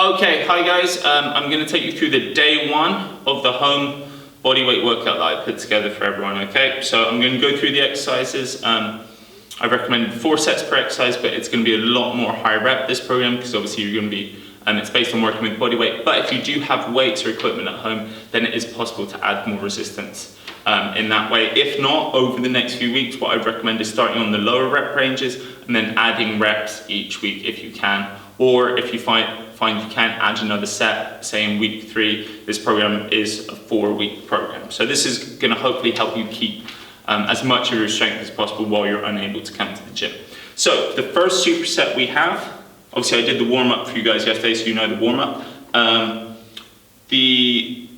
Okay, hi guys. I'm going to take you through the day one of the home bodyweight workout that I put together for everyone, okay? So I'm going to go through the exercises. I recommend 4 sets per exercise, but it's going to be a lot more high rep this program because obviously you're going to be, it's based on working with body weight. But if you do have weights or equipment at home, then it is possible to add more resistance in that way. If not, over the next few weeks, what I'd recommend is starting on the lower rep ranges and then adding reps each week if you can. Or if you find you can add another set, say in week 3, this program is a 4-week program. So this is going to hopefully help you keep as much of your strength as possible while you're unable to come to the gym. So the first superset we have, obviously I did the warm-up for you guys yesterday, so you know the warm-up. The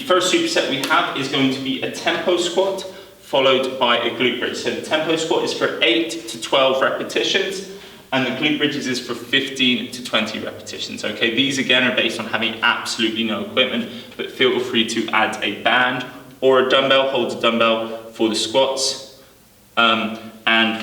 first superset we have is going to be a tempo squat followed by a glute bridge. So the tempo squat is for 8 to 12 repetitions. And the glute bridges is for 15 to 20 repetitions, okay? These again are based on having absolutely no equipment, but feel free to add a band or a dumbbell, hold a dumbbell for the squats. And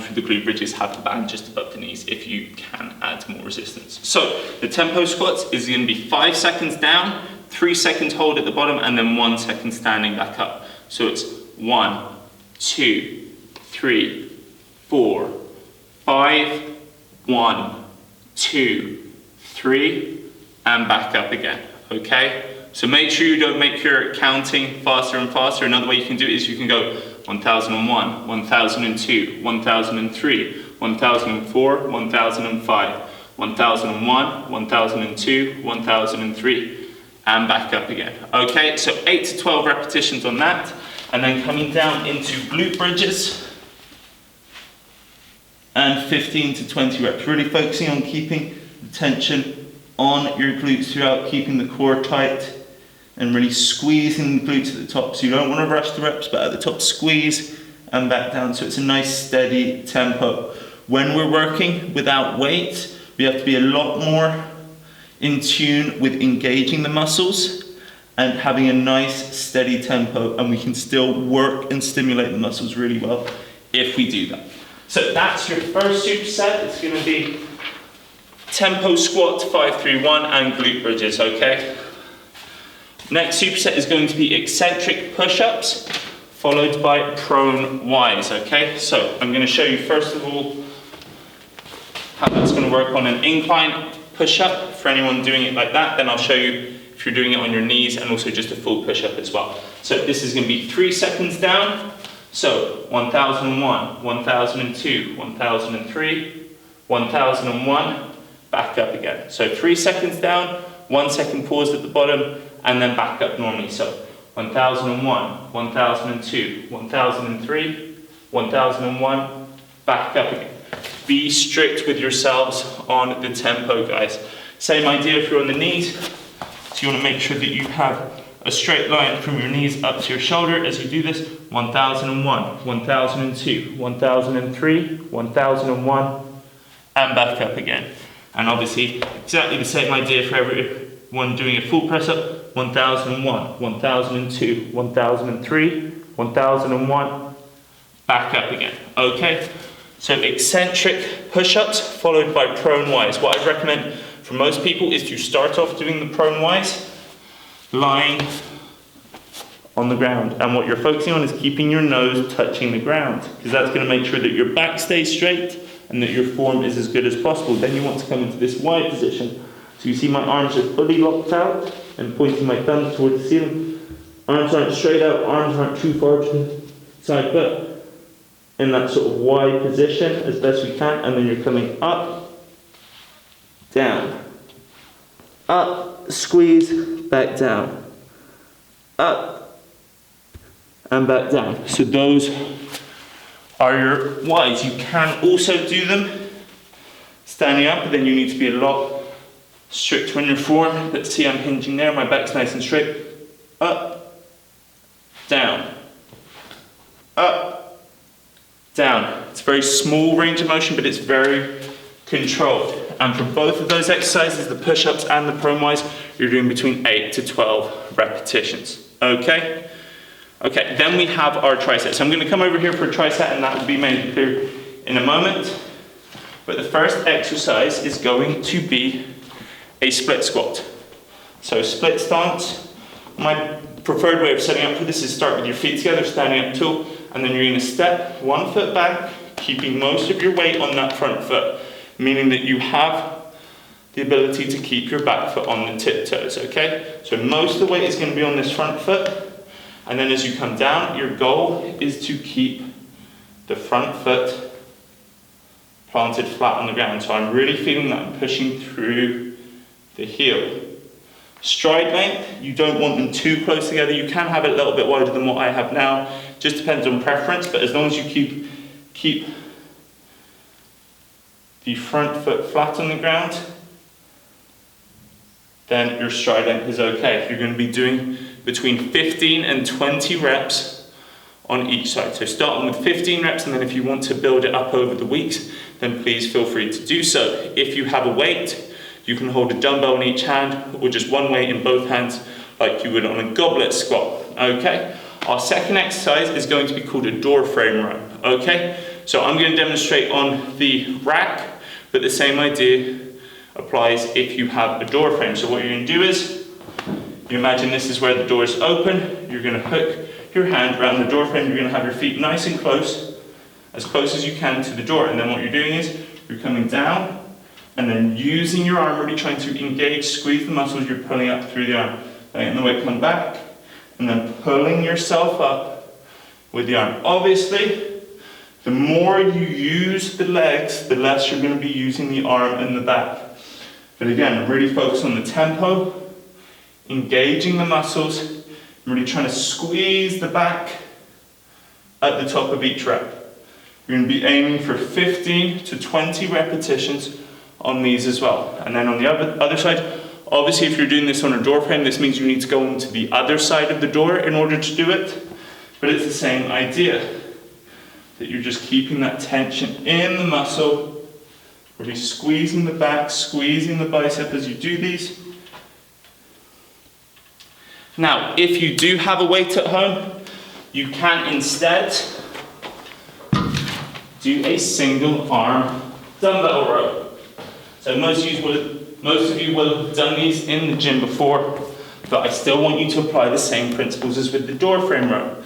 for the glute bridges, have the band just above the knees if you can add more resistance. So the tempo squats is gonna be 5 seconds down, 3 seconds hold at the bottom, and then 1 second standing back up. So it's 1, 2, 3, 4, 5, 1, 2, 3, and back up again, okay? So make sure you don't make your counting faster and faster. Another way you can do it is you can go 1001, 1002, 1003, 1004, 1005, 1001, 1002, 1003, and back up again, okay? So 8 to 12 repetitions on that, and then coming down into glute bridges, and 15 to 20 reps, really focusing on keeping the tension on your glutes throughout, keeping the core tight, and really squeezing the glutes at the top. So you don't want to rush the reps, but at the top, squeeze and back down. So it's a nice steady tempo. When we're working without weight, we have to be a lot more in tune with engaging the muscles and having a nice steady tempo, and we can still work and stimulate the muscles really well if we do that. So that's your first superset. It's going to be tempo squat, 5, 3, 1, and glute bridges, okay? Next superset is going to be eccentric push ups, followed by prone Ys, okay? So I'm going to show you first of all how that's going to work on an incline push up for anyone doing it like that. Then I'll show you if you're doing it on your knees and also just a full push up as well. So this is going to be 3 seconds down. So 1001, 1002, 1003, 1001, back up again. So 3 seconds down, 1 second pause at the bottom, and then back up normally. So 1001, 1002, 1003, 1001, back up again. Be strict with yourselves on the tempo, guys. Same idea if you're on the knees. So you want to make sure that you have a straight line from your knees up to your shoulder as you do this. 1001, 1002, 1003, 1001, and back up again. And obviously, exactly the same idea for everyone doing a full press up. 1001, 1002, 1003, 1001, back up again. Okay? So eccentric push-ups followed by prone Ys. What I'd recommend for most people is to start off doing the prone Ys lying on the ground, and what you're focusing on is keeping your nose touching the ground, because that's going to make sure that your back stays straight and that your form is as good as possible. Then you want to come into this Y position. So you see my arms are fully locked out and pointing my thumbs towards the ceiling. Arms aren't straight out, arms aren't too far to the side, but in that sort of Y position as best we can, and then you're coming up, down, up, squeeze, back down, up, and back down. So those are your Ys. You can also do them standing up, but then you need to be a lot stricter on your form. Let's see, I'm hinging there, my back's nice and straight. Up, down, up, down. It's a very small range of motion, but it's very controlled. And for both of those exercises, the push-ups and the prone Ys, you're doing between 8 to 12 repetitions. Okay? Okay, then we have our tricep. So I'm going to come over here for a tricep, and that will be made clear in a moment. But the first exercise is going to be a split squat. So split stance, my preferred way of setting up for this is start with your feet together, standing up tall, and then you're going to step one foot back, keeping most of your weight on that front foot, meaning that you have the ability to keep your back foot on the tiptoes, okay? So most of the weight is going to be on this front foot, and then as you come down, your goal is to keep the front foot planted flat on the ground. So I'm really feeling that I'm pushing through the heel. Stride length, you don't want them too close together. You can have it a little bit wider than what I have now. Just depends on preference, but as long as you keep the front foot flat on the ground, then your stride length is okay. You're going to be doing between 15 and 20 reps on each side. So starting with 15 reps, and then if you want to build it up over the weeks, then please feel free to do so. If you have a weight, you can hold a dumbbell in each hand or just one weight in both hands like you would on a goblet squat, okay? Our second exercise is going to be called a Doorframe Row, okay? So I'm going to demonstrate on the rack, but the same idea applies if you have a door frame. So what you're going to do is, you imagine this is where the door is open, you're going to hook your hand around the door frame, you're going to have your feet nice and close as you can to the door, and then what you're doing is, you're coming down, and then using your arm, really trying to engage, squeeze the muscles, you're pulling up through the arm. Letting the weight come back, and then pulling yourself up with the arm. Obviously, the more you use the legs, the less you're going to be using the arm and the back. But again, really focus on the tempo, engaging the muscles, really trying to squeeze the back at the top of each rep. You're going to be aiming for 15 to 20 repetitions on these as well. And then on the other side, obviously if you're doing this on a door frame, this means you need to go into the other side of the door in order to do it. But it's the same idea, that you're just keeping that tension in the muscle, really squeezing the back, squeezing the bicep as you do these. Now, if you do have a weight at home, you can instead do a single arm dumbbell row. So most of you will have done these in the gym before, but I still want you to apply the same principles as with the door frame row.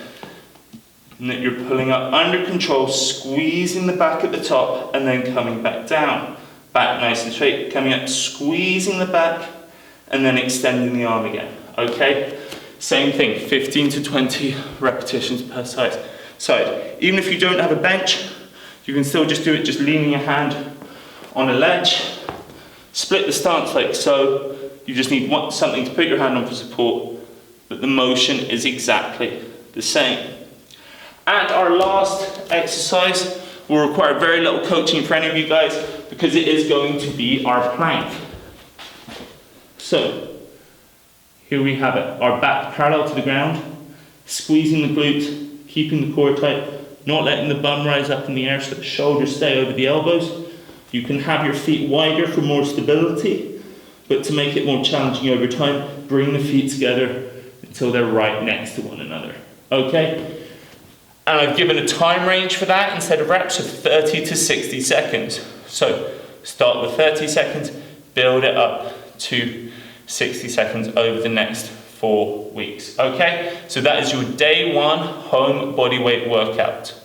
And that you're pulling up under control, squeezing the back at the top, and then coming back down. Back nice and straight, coming up, squeezing the back, and then extending the arm again, okay? Same thing, 15 to 20 repetitions per side. Even if you don't have a bench, you can still just do it, just leaning your hand on a ledge, split the stance like so. You just need something to put your hand on for support, but the motion is exactly the same. And our last exercise will require very little coaching for any of you guys, because it is going to be our plank. So, here we have it, our back parallel to the ground, squeezing the glutes, keeping the core tight, not letting the bum rise up in the air so the shoulders stay over the elbows. You can have your feet wider for more stability, but to make it more challenging over time, bring the feet together until they're right next to one another, okay? And I've given a time range for that instead of reps of 30 to 60 seconds. So start with 30 seconds, build it up to 60 seconds over the next 4 weeks, okay? So that is your day one home body weight workout.